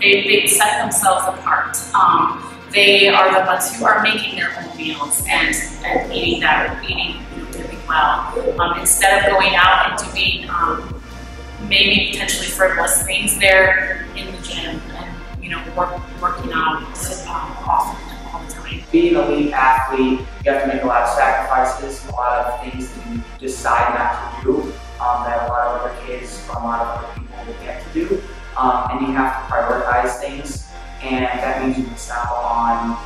they set themselves apart. They are the ones who are making their own meals and eating really well. Instead of going out and doing maybe potentially frivolous things, they're in the gym and working out often all the time. Being an elite athlete, you have to make a lot of sacrifices, a lot of things that you decide not to do that a lot of other kids, a lot of other people will get to do, and you have to prioritize things. And that means you miss out on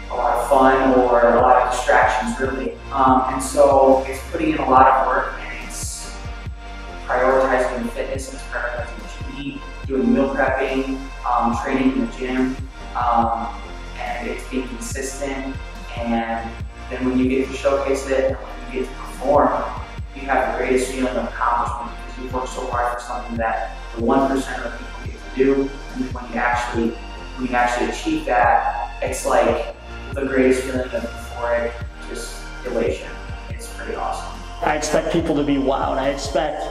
a lot of fun or a lot of distractions, really. And so it's putting in a lot of work, and it's prioritizing your fitness, it's prioritizing what you eat, doing meal prepping, training in the gym, and it's being consistent. And then when you get to showcase it, and when you get to perform, you have the greatest feeling of accomplishment because you've worked so hard for something that the 1% of people get to do. And when you actually achieve that, it's like the greatest feeling of euphoric, just elation. It's pretty awesome. I expect people to be wowed. I expect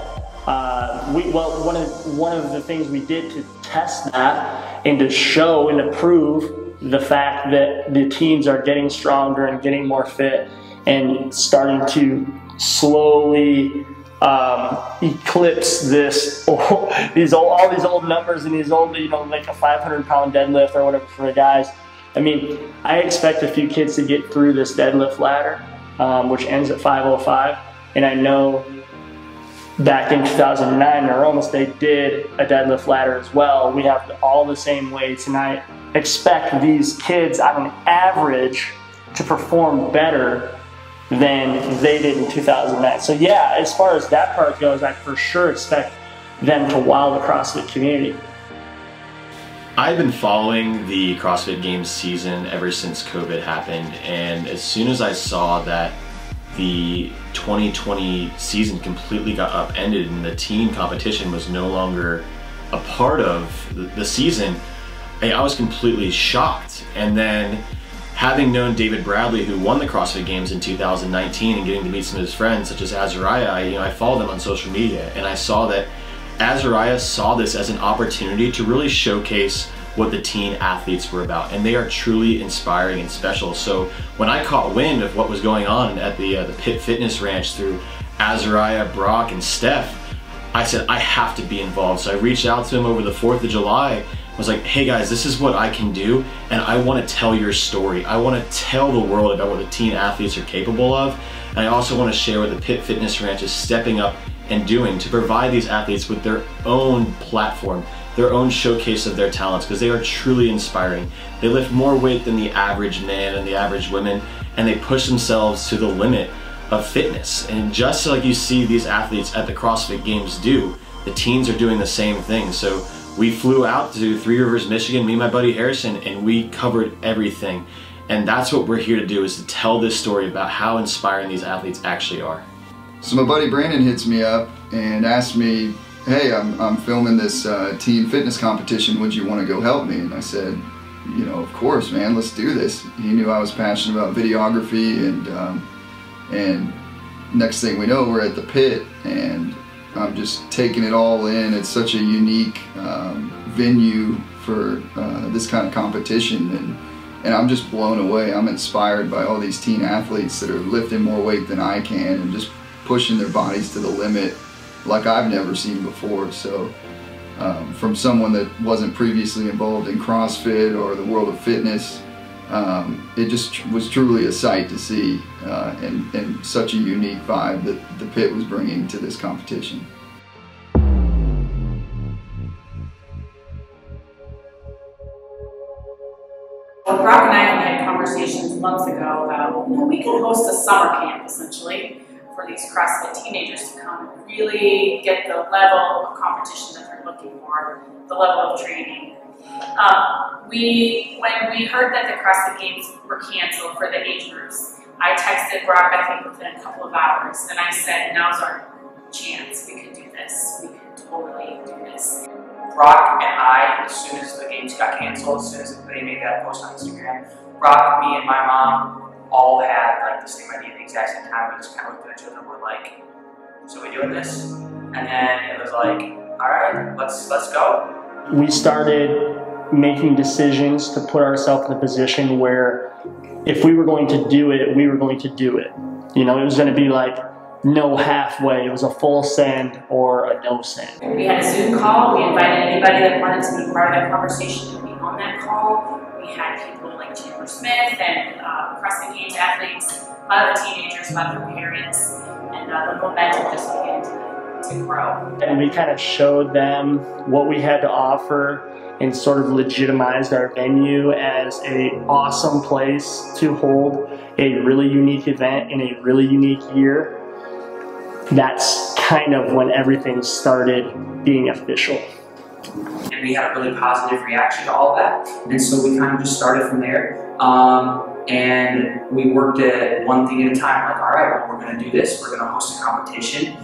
one of the things we did to test that and to show and to prove the fact that the teens are getting stronger and getting more fit and starting to slowly eclipse all these old numbers and these old, like a 500-pound deadlift or whatever for the guys. I mean, I expect a few kids to get through this deadlift ladder, which ends at 505, and I know back in 2009 or almost they did a deadlift ladder as well. We have all the same weights, and I expect these kids on an average to perform better than they did in 2009. So yeah, as far as that part goes, I for sure expect them to wow the CrossFit community. I've been following the CrossFit Games season ever since COVID happened, and as soon as I saw that the 2020 season completely got upended and the teen competition was no longer a part of the season, I was completely shocked. And then having known David Bradley, who won the CrossFit Games in 2019, and getting to meet some of his friends, such as Azariah, I followed them on social media, and I saw that Azariah saw this as an opportunity to really showcase what the teen athletes were about, and they are truly inspiring and special. So when I caught wind of what was going on at the Pit Fitness Ranch through Azariah, Brock, and Steph, I said, I have to be involved. So I reached out to him over the 4th of July. I was like, hey guys, this is what I can do, and I want to tell your story. I want to tell the world about what the teen athletes are capable of, and I also want to share what the Pit Fitness Ranch is stepping up and doing to provide these athletes with their own platform, their own showcase of their talents, because they are truly inspiring. They lift more weight than the average man and the average women, and they push themselves to the limit of fitness. And just like you see these athletes at the CrossFit Games do, the teens are doing the same thing. So we flew out to Three Rivers, Michigan, me and my buddy Harrison, and we covered everything. And that's what we're here to do, is to tell this story about how inspiring these athletes actually are. So my buddy Brandon hits me up and asks me, hey, I'm filming this teen fitness competition, would you want to go help me? And I said, of course, man, let's do this. He knew I was passionate about videography, and next thing we know, we're at the pit, and I'm just taking it all in. It's such a unique venue for this kind of competition, and I'm just blown away. I'm inspired by all these teen athletes that are lifting more weight than I can and just pushing their bodies to the limit like I've never seen before. So from someone that wasn't previously involved in CrossFit or the world of fitness, it just was truly a sight to see, and such a unique vibe that the pit was bringing to this competition. Well, Brock and I had conversations months ago about, we could host a summer camp essentially for these CrossFit teenagers to come and really get the level of competition that they're looking for, the level of training. When we heard that the CrossFit Games were canceled for the age groups, I texted Brock, I think within a couple of hours, and I said, now's our chance, we can do this, we can totally do this. Brock and I, as soon as the games got canceled, as soon as they made that post on Instagram, Brock, me, and my mom all had like the same idea at the exact same time. We just kind of looked at each other and we're like, so we doing this? And then it was like, all right, let's go. we started making decisions to put ourselves in a position where if we were going to do it, we were going to do it. You know, it was going to be like no halfway. It was a full send or a no send. We had a Zoom call. We invited anybody that wanted to be part of that conversation to be on that call. We had people like Chandler Smith and CrossFit Games athletes, a lot of the teenagers, a lot of their parents, and the momentum just began to grow. And we kind of showed them what we had to offer and sort of legitimized our venue as an awesome place to hold a really unique event in a really unique year. That's kind of when everything started being official. And we had a really positive reaction to all of that. And so we kind of just started from there. And we worked at one thing at a time, like, all right, well, we're going to do this. We're going to host a competition.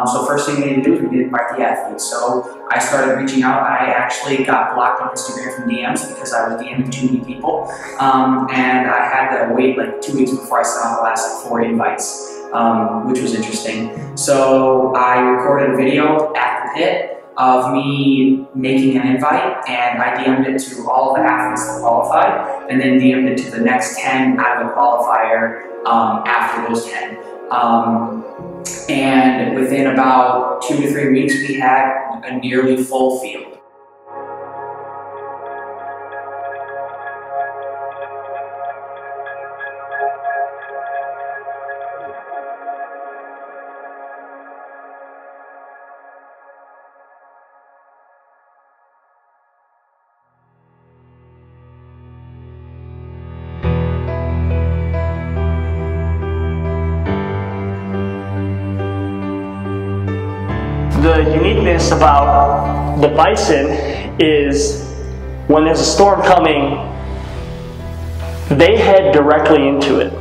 So first thing we needed to do is we needed to invite the athletes. So I started reaching out. I actually got blocked on Instagram from DMs because I was DMing too many people. And I had to wait like 2 weeks before I sent out the last 4 invites, which was interesting. So I recorded a video at the pit of me making an invite, and I DM'd it to all the athletes that qualified, and then DM'd it to the next 10 out of the qualifier after those 10. And within about 2 to 3 weeks, we had a nearly full field. The uniqueness about the Bison is when there's a storm coming, they head directly into it.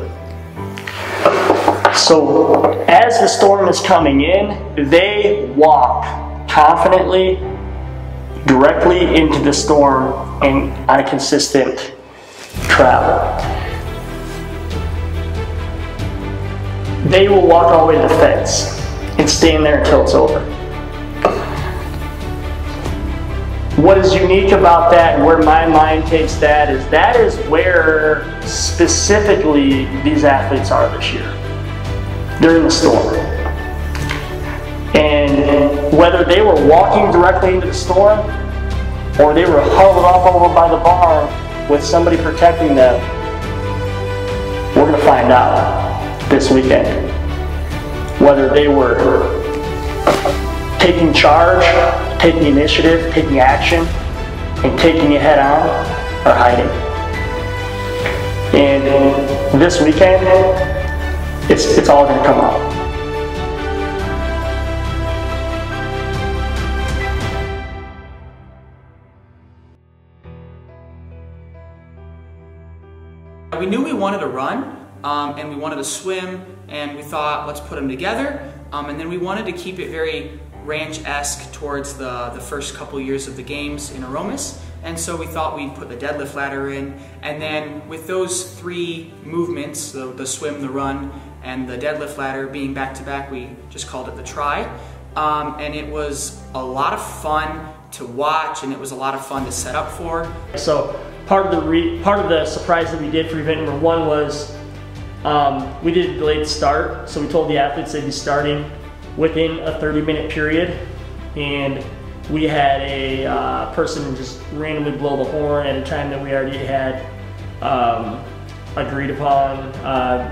So as the storm is coming in, they walk confidently directly into the storm and on a consistent travel. They will walk all the way to the fence and stand there until it's over. What is unique about that and where my mind takes that is where specifically these athletes are this year. They're in the storm. And whether they were walking directly into the storm or they were huddled up over by the barn with somebody protecting them, we're going to find out this weekend. Whether they were taking charge, taking initiative, taking action, and taking it head on, or hiding. And this weekend, it's all going to come out. We knew we wanted to run, and we wanted to swim, and we thought, let's put them together. And then we wanted to keep it very ranch-esque towards the first couple years of the games in Aromas. And so we thought we'd put the deadlift ladder in. And then with those 3 movements, the swim, the run, and the deadlift ladder being back-to-back, we just called it the try. And it was a lot of fun to watch, and it was a lot of fun to set up for. So part of the surprise that we did for event number 1 was we did a delayed start. So we told the athletes they'd be starting within a 30-minute period, and we had a person just randomly blow the horn at a time that we already had agreed upon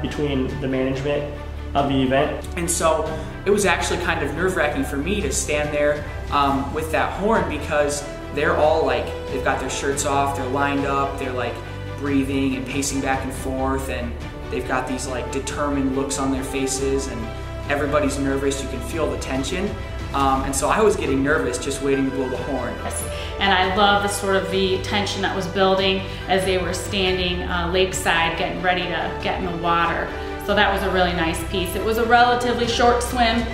between the management of the event. And so it was actually kind of nerve-wracking for me to stand there with that horn, because they're all like, they've got their shirts off, they're lined up, they're like breathing and pacing back and forth, and they've got these like determined looks on their faces, and everybody's nervous. You can feel the tension. And so I was getting nervous just waiting to blow the horn. And I love the tension that was building as they were standing lakeside getting ready to get in the water. So that was a really nice piece. It was a relatively short swim,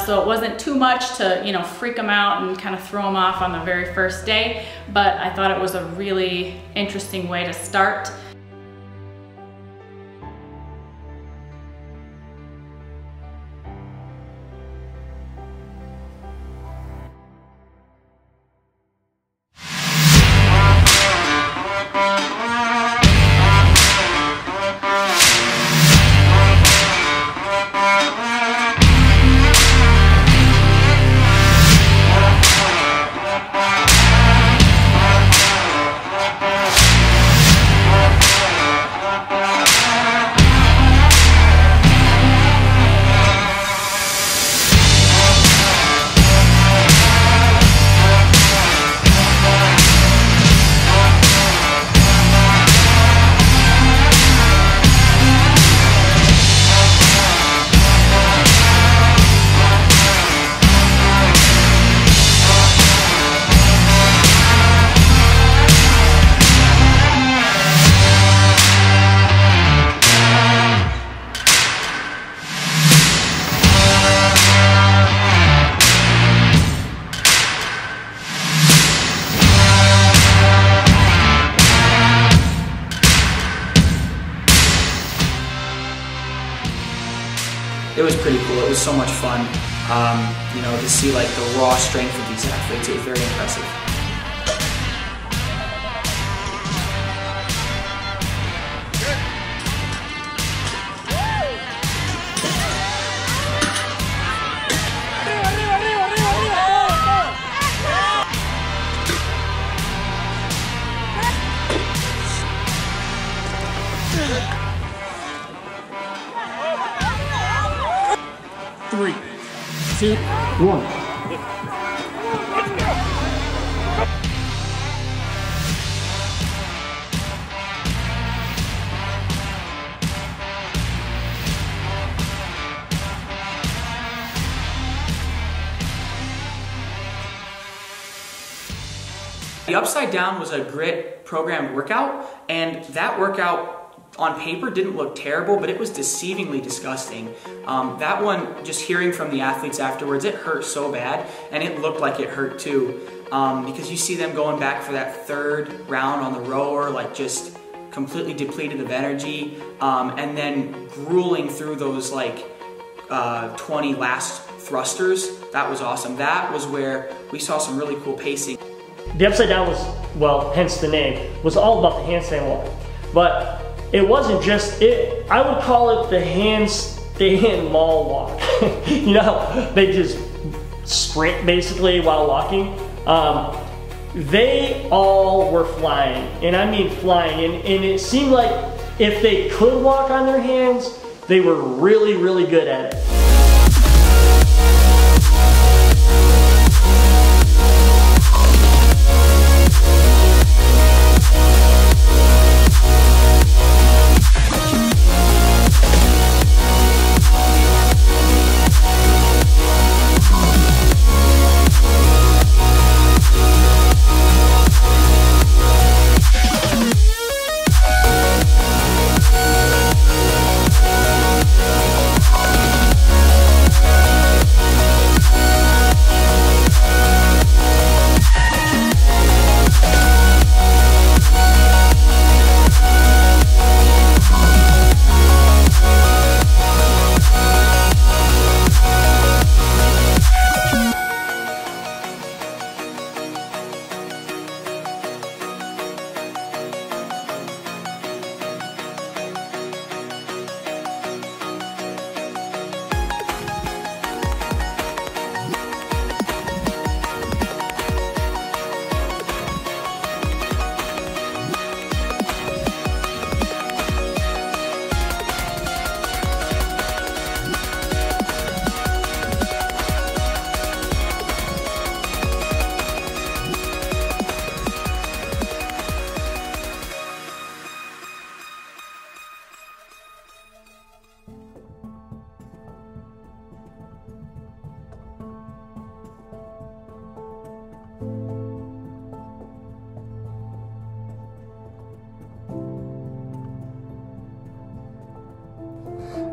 so it wasn't too much to freak them out and kind of throw them off on the very first day, but I thought it was a really interesting way to start. it was pretty cool. It was so much fun, you know, to see like the raw strength of these athletes. It was very impressive. Three, two, one. The Upside Down was a grit programmed workout, and that workout on paper didn't look terrible, but it was deceivingly disgusting. That one, just hearing from the athletes afterwards, it hurt so bad, and it looked like it hurt too, because you see them going back for that third round on the rower, like just completely depleted of energy, and then grueling through those like 20 last thrusters. That was awesome. That was where we saw some really cool pacing. The Upside Down was, well, hence the name, was all about the handstand walk. But it wasn't just it. I would call it the handstand mall walk. You know, they just sprint basically while walking. They all were flying, and I mean flying. And it seemed like if they could walk on their hands, they were really, really good at it.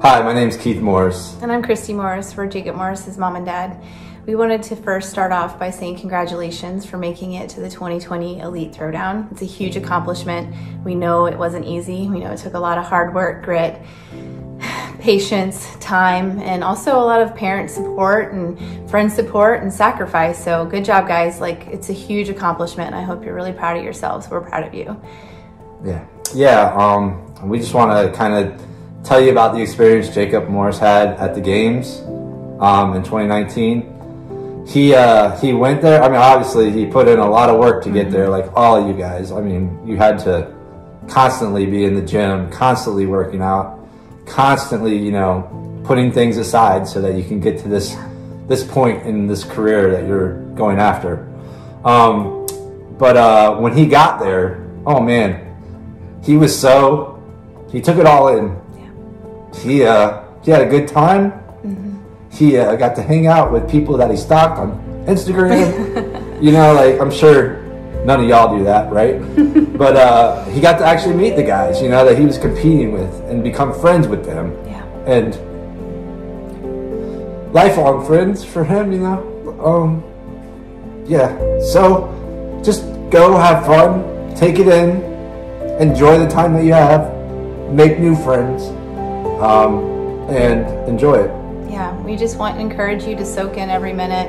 Hi, my name is Keith Morris. And I'm Christy Morris. We're Jacob Morris's mom and dad. We wanted to first start off by saying congratulations for making it to the 2020 Elite Throwdown. It's a huge accomplishment. We know it wasn't easy. We know it took a lot of hard work, grit, patience, time, and also a lot of parent support and friend support and sacrifice. So good job, guys. Like, it's a huge accomplishment, and I hope you're really proud of yourselves. We're proud of you. We just want to kind of tell you about the experience Jacob Morris had at the games in 2019. He went there. I mean, obviously he put in a lot of work to get there, like all of you guys. I mean, you had to constantly be in the gym, constantly working out, constantly, you know, putting things aside so that you can get to this point in this career that you're going after. But when he got there, oh man, he took it all in. He had a good time. He got to hang out with people that he stalked on Instagram. You know, like, I'm sure none of y'all do that, right? But he got to actually meet the guys, you know, that he was competing with and become friends with them. Yeah. And lifelong friends for him, you know. So just go have fun, take it in, enjoy the time that you have, make new friends, and enjoy it. Yeah, we just want to encourage you to soak in every minute.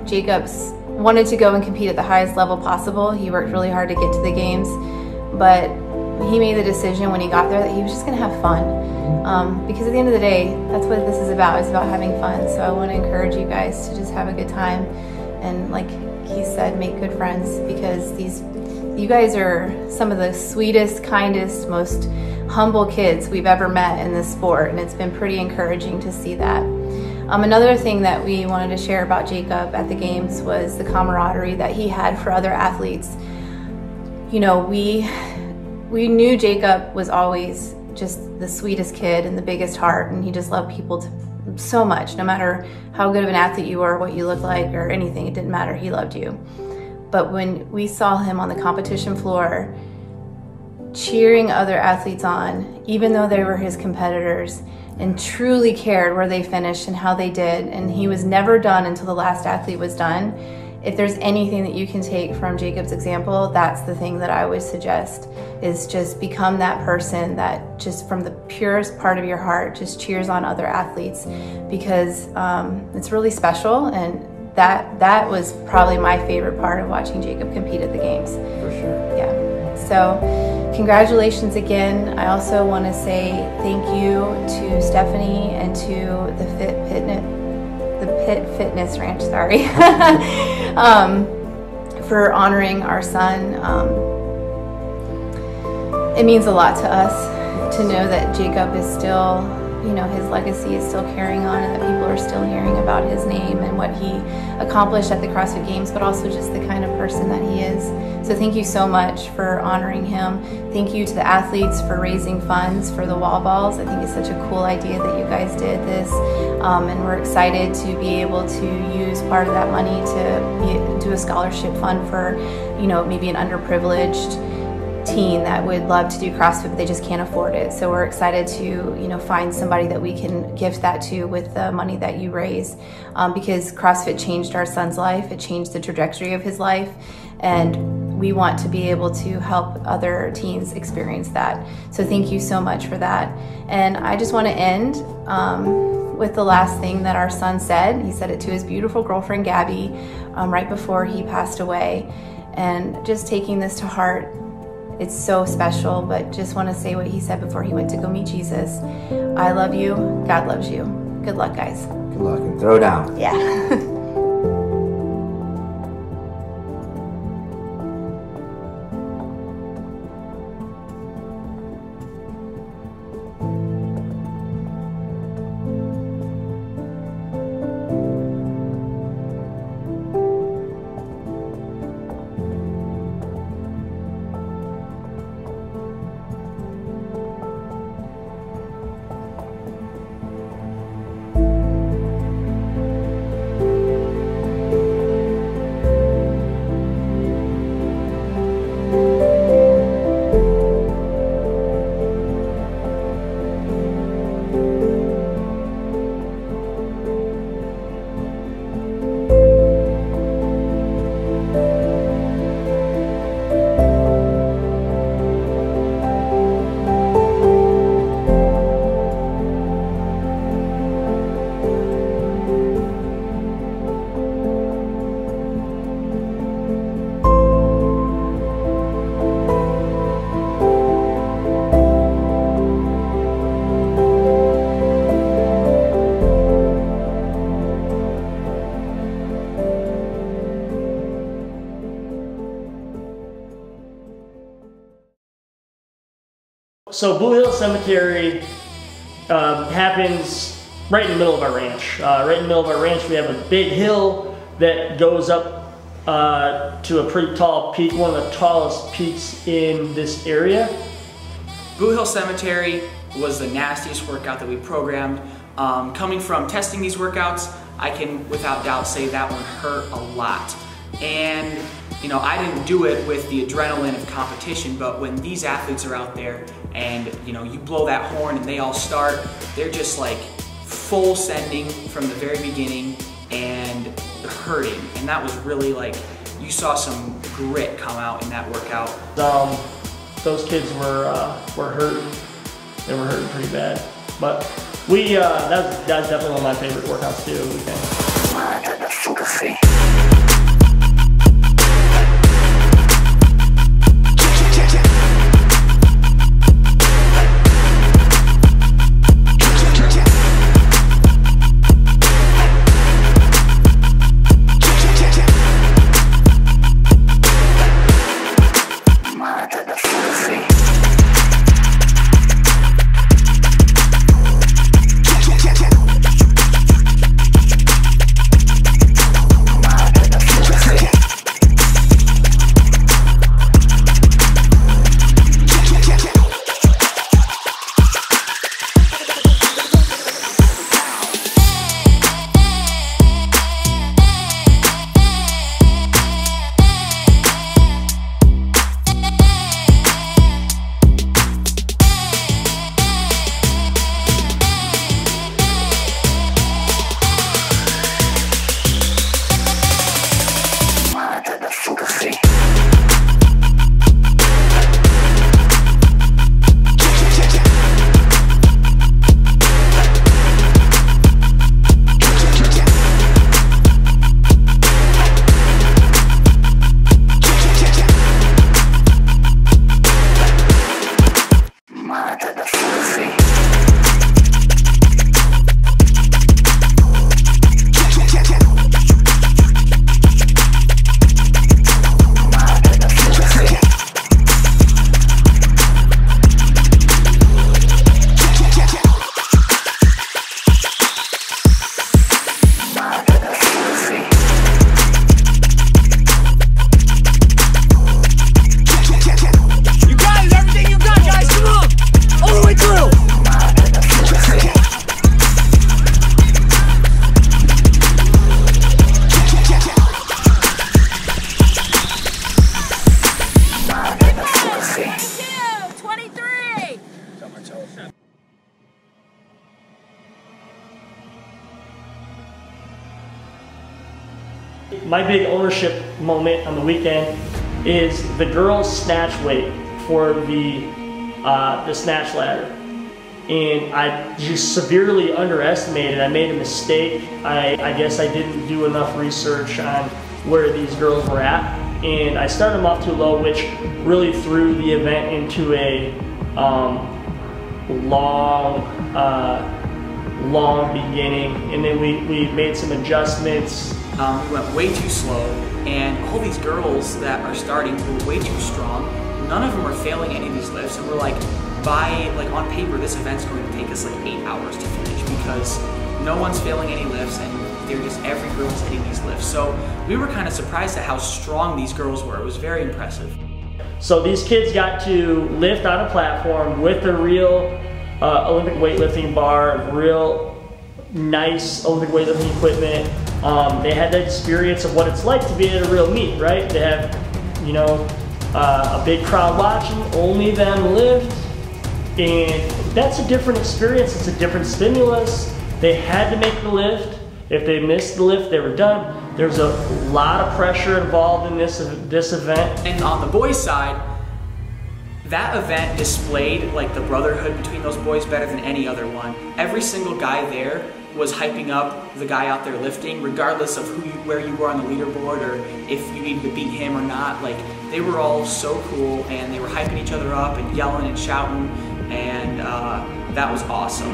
Jacob's wanted to go and compete at the highest level possible. He worked really hard to get to the games, but he made the decision when he got there that he was just going to have fun. Because at the end of the day, that's what this is about. It's about having fun. So I want to encourage you guys to just have a good time. And like he said, make good friends, because you guys are some of the sweetest, kindest, most humble kids we've ever met in this sport. And it's been pretty encouraging to see that. Another thing that we wanted to share about Jacob at the games was the camaraderie that he had for other athletes. You know, we knew Jacob was always just the sweetest kid and the biggest heart, and he just loved people so much. No matter how good of an athlete you were, what you looked like, or anything, it didn't matter. He loved you. But when we saw him on the competition floor cheering other athletes on, even though they were his competitors, and truly cared where they finished and how they did, and he was never done until the last athlete was done. If there's anything that you can take from Jacob's example, that's the thing that I would suggest, is just become that person that just from the purest part of your heart just cheers on other athletes, because it's really special. And that was probably my favorite part of watching Jacob compete at the games. For sure. Yeah. So congratulations again. I also want to say thank you to Stephanie and to the Pit Fitness Ranch, sorry, for honoring our son. It means a lot to us to know that Jacob is still, you know, his legacy is still carrying on, and that people are still hearing about his name and what he accomplished at the CrossFit Games, but also just the kind of person that he is. So thank you so much for honoring him. Thank you to the athletes for raising funds for the wall balls. I think it's such a cool idea that you guys did this, and we're excited to be able to use part of that money to do a scholarship fund for, you know, maybe an underprivileged teen that would love to do CrossFit, but they just can't afford it. So we're excited to, you know, find somebody that we can gift that to with the money that you raise, because CrossFit changed our son's life. It changed the trajectory of his life, and we want to be able to help other teens experience that. So thank you so much for that. And I just want to end with the last thing that our son said. He said it to his beautiful girlfriend Gabby right before he passed away, and just taking this to heart. It's so special, but just want to say what he said before he went to go meet Jesus. I love you. God loves you. Good luck, guys. Good luck and throw down. Yeah. So Blue Hill Cemetery happens right in the middle of our ranch. Right in the middle of our ranch we have a big hill that goes up to a pretty tall peak, one of the tallest peaks in this area. Blue Hill Cemetery was the nastiest workout that we programmed. Coming from testing these workouts, I can without doubt say that one hurt a lot. And you know, I didn't do it with the adrenaline of competition, but when these athletes are out there and you know, you blow that horn and they all start, they're just like full sending from the very beginning and hurting. And that was really like, you saw some grit come out in that workout. Those kids were hurting. They were hurting pretty bad. But That's definitely one of my favorite workouts too. Weekend. My big ownership moment on the weekend is the girls' snatch weight for the snatch ladder. And I just severely underestimated. I made a mistake. I guess I didn't do enough research on where these girls were at. And I started them off too low, which really threw the event into a long beginning. And then we made some adjustments. We went way too slow, and all these girls that are starting were way too strong. None of them were failing any of these lifts, and we're like, on paper, this event's going to take us like 8 hours to finish because no one's failing any lifts, and every girl's hitting these lifts. So we were kind of surprised at how strong these girls were. It was very impressive. So these kids got to lift on a platform with a real Olympic weightlifting bar, real nice Olympic weightlifting equipment. They had the experience of what it's like to be at a real meet, right? They have, a big crowd watching, only them lift, and that's a different experience. It's a different stimulus. They had to make the lift. If they missed the lift, they were done. There's a lot of pressure involved in this event. And on the boys' side, that event displayed like the brotherhood between those boys better than any other one. Every single guy there was hyping up the guy out there lifting, regardless of where you were on the leaderboard or if you needed to beat him or not. Like, they were all so cool, and they were hyping each other up and yelling and shouting, and that was awesome.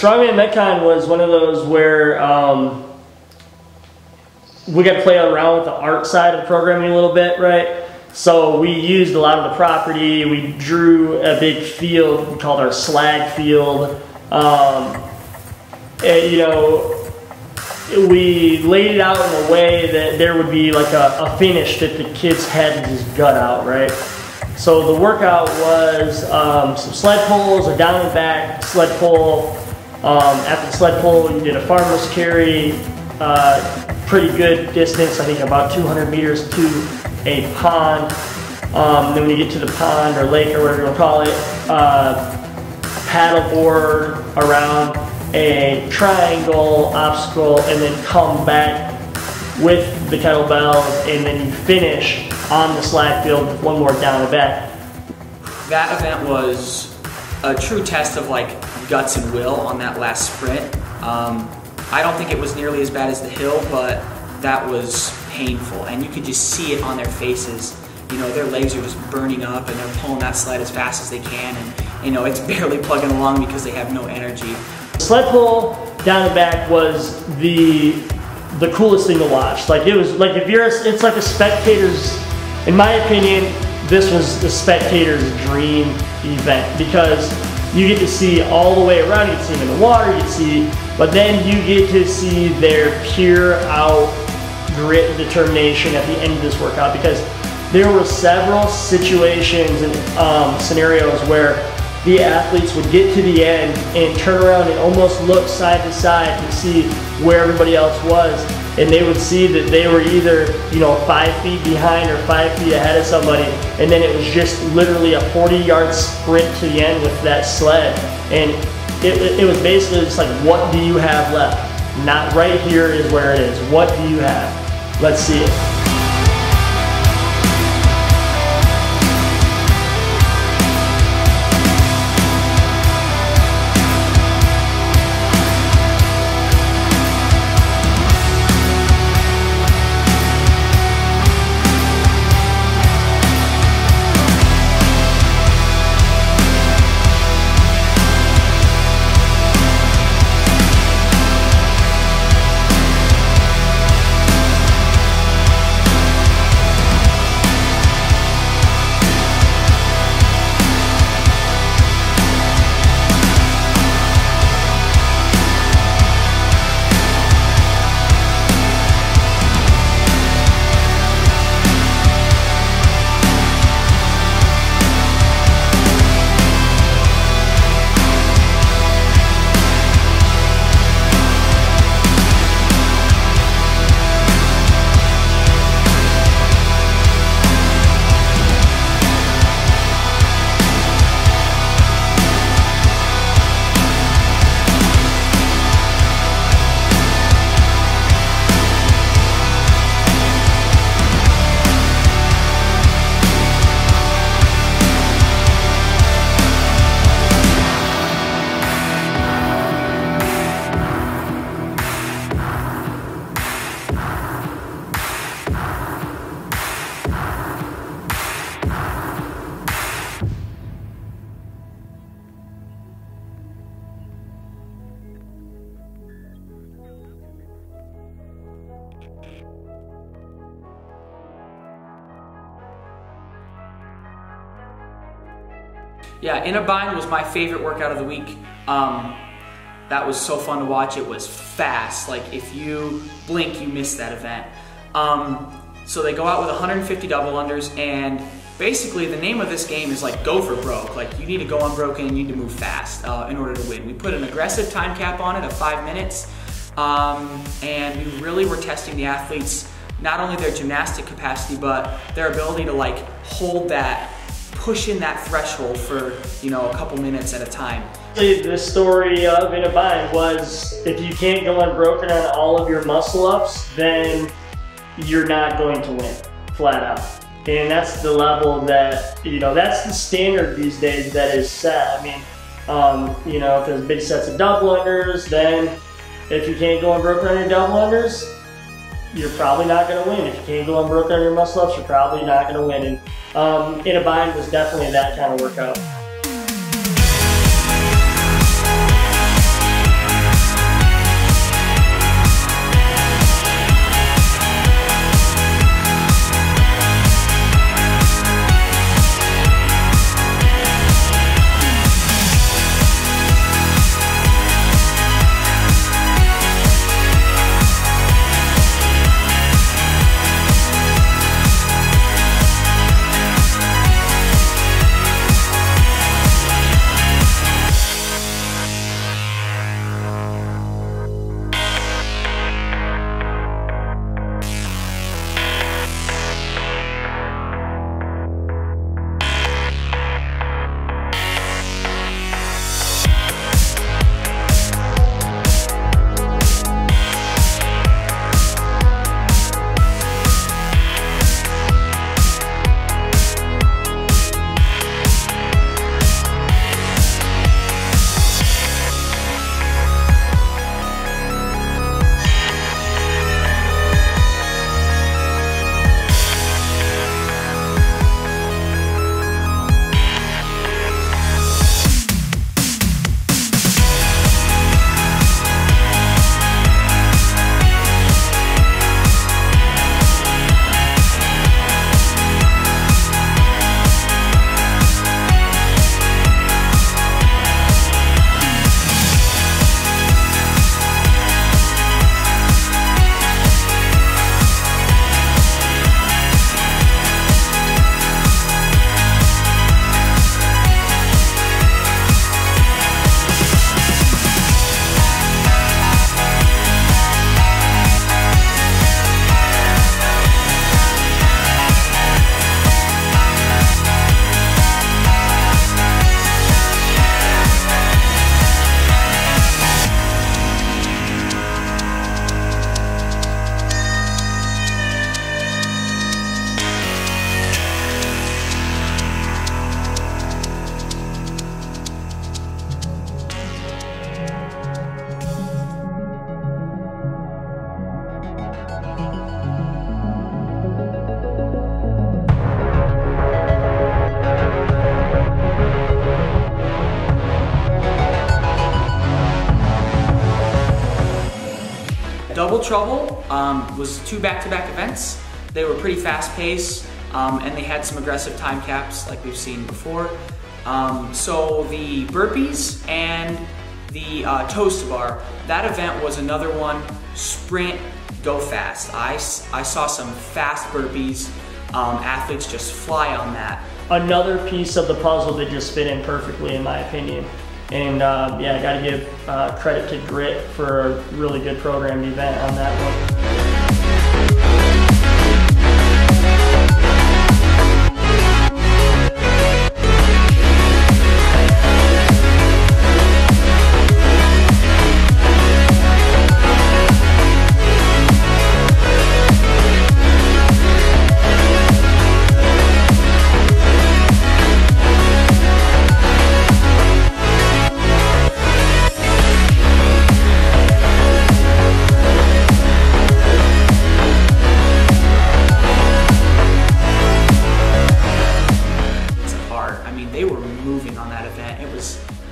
Strongman Metcon was one of those where we got to play around with the art side of the programming a little bit, right? So we used a lot of the property. We drew a big field we called our slag field. And, you know, we laid it out in a way that there would be like a finish that the kids had to just gut out, right? So the workout was some sled pulls, a down and back sled pull. After the sled pull, you did a farmer's carry, pretty good distance, I think about 200 meters to a pond. Then when you get to the pond or lake or whatever you want to call it, paddleboard around a triangle obstacle and then come back with the kettlebells, and then you finish on the slag field with one more down and back. That event was a true test of like guts and will on that last sprint. I don't think it was nearly as bad as the hill, but that was painful, and you could just see it on their faces. You know, their legs are just burning up and they're pulling that sled as fast as they can, and you know, it's barely plugging along because they have no energy. Sled pull down and back was the coolest thing to watch. Like, it was like, if you're it's like a spectator's, in my opinion, this was the spectator's dream event, because you get to see all the way around. You get to see them in the water, you get to see, but then you get to see their pure out grit and determination at the end of this workout, because there were several situations and scenarios where the athletes would get to the end and turn around and almost look side to side to see where everybody else was, and they would see that they were either, you know, 5 feet behind or 5 feet ahead of somebody, and then it was just literally a 40-yard sprint to the end with that sled. And it was basically just like, what do you have left? Not right here is where it is. What do you have? Let's see it. Yeah, In a Bind was my favorite workout of the week. That was so fun to watch. It was fast. Like, if you blink, you miss that event. So they go out with 150 double unders, and basically the name of this game is like go for broke. Like, you need to go unbroken, you need to move fast in order to win. We put an aggressive time cap on it of 5 minutes, and we really were testing the athletes, not only their gymnastic capacity, but their ability to like hold that, push in that threshold for, you know, a couple minutes at a time. The story of In a Bind was, if you can't go unbroken on all of your muscle ups, then you're not going to win, flat out. And that's the level that, you know, that's the standard these days that is set. I mean, you know, if there's big sets of double unders, then if you can't go unbroken on your double unders, you're probably not going to win. If you can't go unbroken on your muscle ups, you're probably not going to win. And In a Bind was definitely that kind of workout. Trouble was 2 back-to-back events. They were pretty fast-paced, and they had some aggressive time caps like we've seen before. So the burpees and the toes to bar, that event was another one, sprint, go fast. I saw some fast burpees. Athletes just fly on that. Another piece of the puzzle that just fit in perfectly, in my opinion. And yeah, I got to give credit to Grit for a really good programmed event on that one.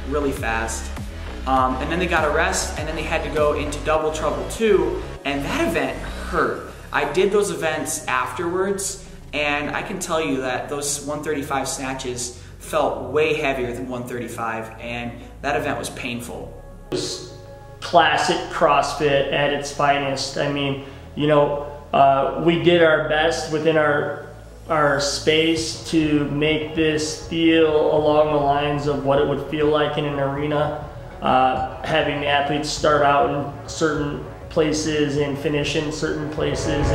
Really fast. And then they got a rest, and then they had to go into Double Trouble 2, and that event hurt. I did those events afterwards, and I can tell you that those 135 snatches felt way heavier than 135, and that event was painful. It was classic CrossFit at its finest. I mean, you know, we did our best within our space to make this feel along the lines of what it would feel like in an arena, having the athletes start out in certain places and finish in certain places.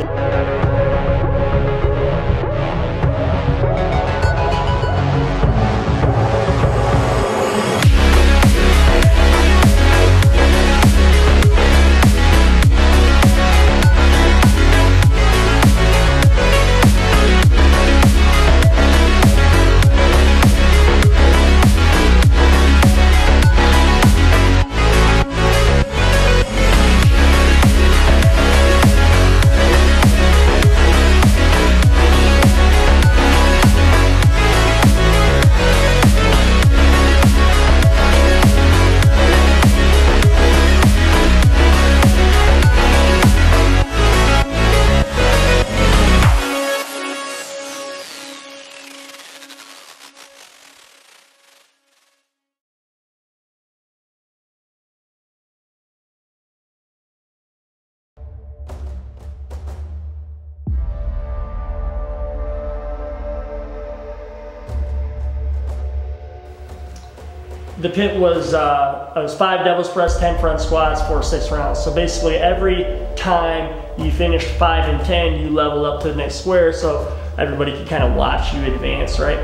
The pit was, it was 5 devil's press, 10 front squats, 4 6 rounds. So basically every time you finished 5 and 10, you leveled up to the next square, so everybody could kind of watch you advance, right?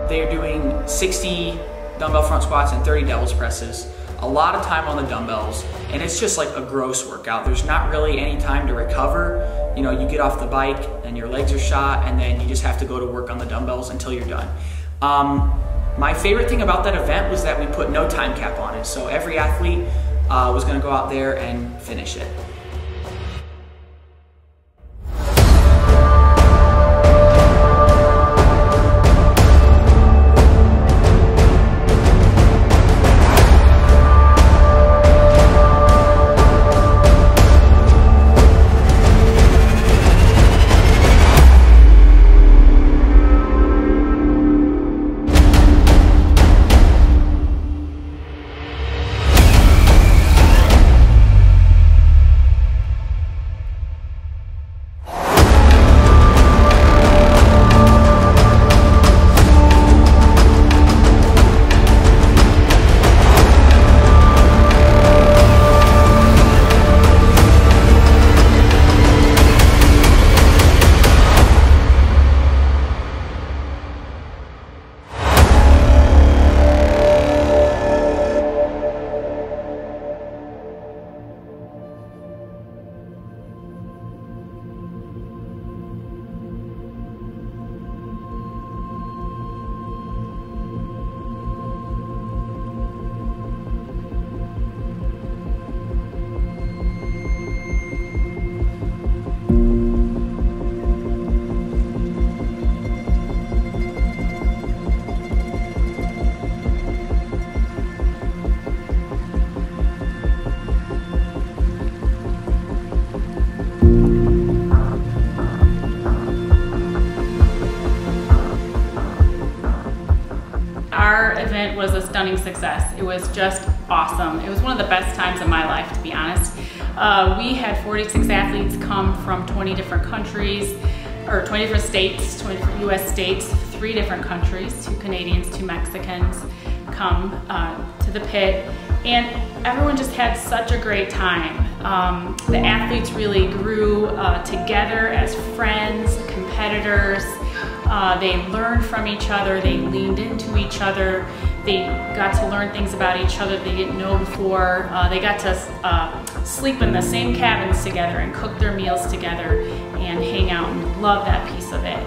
They're doing 60 dumbbell front squats and 30 devil's presses. A lot of time on the dumbbells, and it's just like a gross workout. There's not really any time to recover. You know, you get off the bike and your legs are shot, and then you just have to go to work on the dumbbells until you're done. My favorite thing about that event was that we put no time cap on it. So every athlete was gonna go out there and finish it. was a stunning success. It was just awesome. It was one of the best times of my life, to be honest. We had 46 athletes come from 20 different countries, or 20 different states, 20 different US states, 3 different countries, 2 Canadians, 2 Mexicans come to the pit. And everyone just had such a great time. The athletes really grew together as friends, competitors. They learned from each other, they leaned into each other, they got to learn things about each other they didn't know before. They got to sleep in the same cabins together and cook their meals together and hang out, and love that piece of it.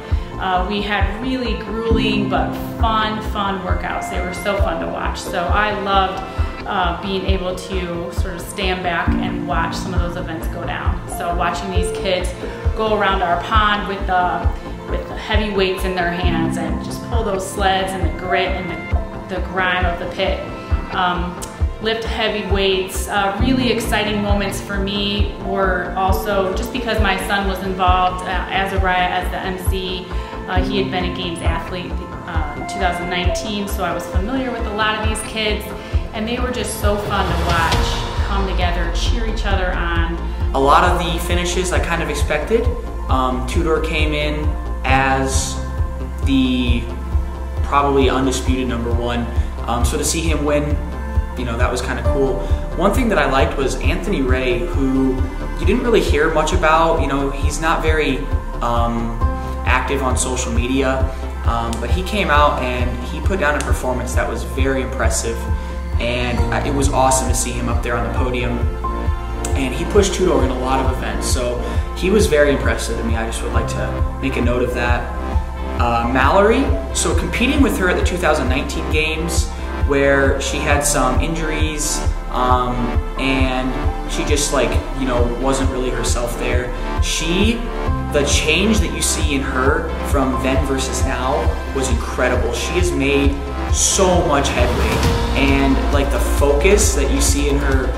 We had really grueling but fun workouts. They were so fun to watch. So I loved being able to sort of stand back and watch some of those events go down. So watching these kids go around our pond with the heavy weights in their hands and just pull those sleds and the grit and the grime of the pit. Lift heavy weights. Really exciting moments for me were also, just because my son was involved, Azariah as the MC, he had been a games athlete in 2019, so I was familiar with a lot of these kids, and they were just so fun to watch, come together, cheer each other on. A lot of the finishes I kind of expected. Tudor came in as the probably undisputed #1. So to see him win, you know, that was kind of cool. One thing that I liked was Anthony Ray, who you didn't really hear much about. You know, he's not very active on social media, but he came out and he put down a performance that was very impressive, and it was awesome to see him up there on the podium. And he pushed Tudor in a lot of events, so he was very impressive to me. I just would like to make a note of that. Mallory, so competing with her at the 2019 games, where she had some injuries and she just, like, you know, wasn't really herself there. The change that you see in her from then versus now was incredible. She has made so much headway, and like the focus that you see in her,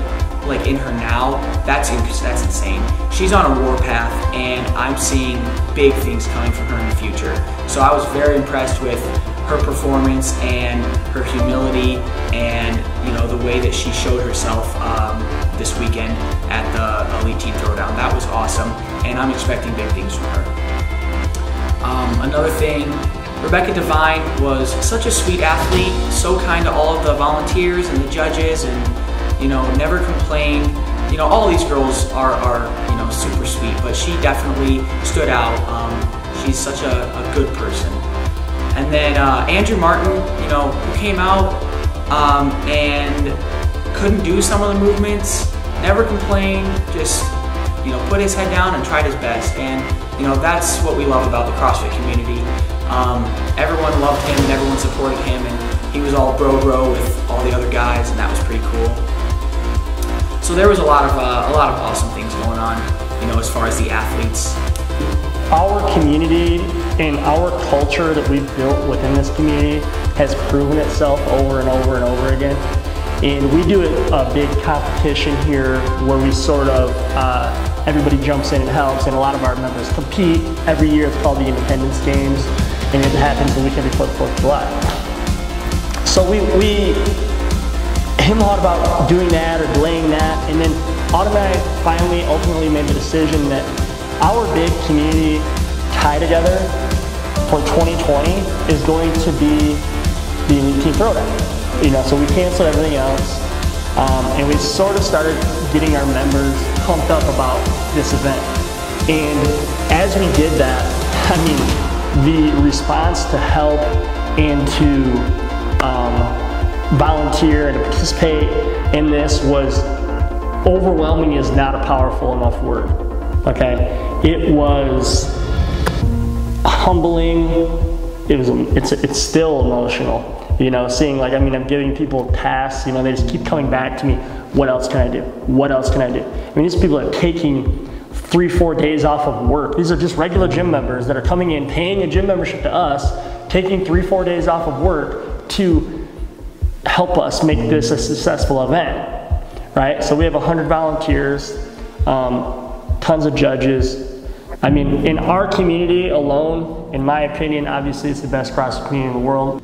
like in her now, that's insane. She's on a war path, and I'm seeing big things coming from her in the future. So I was very impressed with her performance and her humility, and you know, the way that she showed herself this weekend at the Elite Teen Throwdown. That was awesome, and I'm expecting big things from her. Another thing, Rebecca Devine was such a sweet athlete, so kind to all of the volunteers and the judges, and you know, never complained. You know, all these girls are you know, super sweet, but she definitely stood out. She's such a good person. And then Andrew Martin, you know, who came out and couldn't do some of the movements, never complained, just, you know, put his head down and tried his best. And you know, that's what we love about the CrossFit community. Everyone loved him and everyone supported him, and he was all bro with all the other guys, and that was pretty cool. So there was a lot of awesome things going on, you know, as far as the athletes. Our community and our culture that we've built within this community has proven itself over and over and over again. And we do a big competition here where we sort of, everybody jumps in and helps, and a lot of our members compete. Every year it's called the Independence Games, and it happens the weekend before the 4th of July. So we him a lot about doing that or delaying that, and then ultimately made the decision that our big community tie together for 2020 is going to be the Elite Teen Throwdown. You know, so we canceled everything else, and we sort of started getting our members pumped up about this event. And as we did that, I mean, the response to help and to volunteer and to participate in this was overwhelming. Is not a powerful enough word. Okay, it was humbling. It's still emotional. You know, seeing, like, I mean, I'm giving people tasks, you know, they just keep coming back to me. What else can I do? What else can I do? I mean, these people are taking 3-4 days off of work. These are just regular gym members that are coming in, paying a gym membership to us, taking 3-4 days off of work to help us make this a successful event, right? So we have 100 volunteers, tons of judges. I mean, in our community alone, in my opinion, obviously it's the best CrossFit community in the world.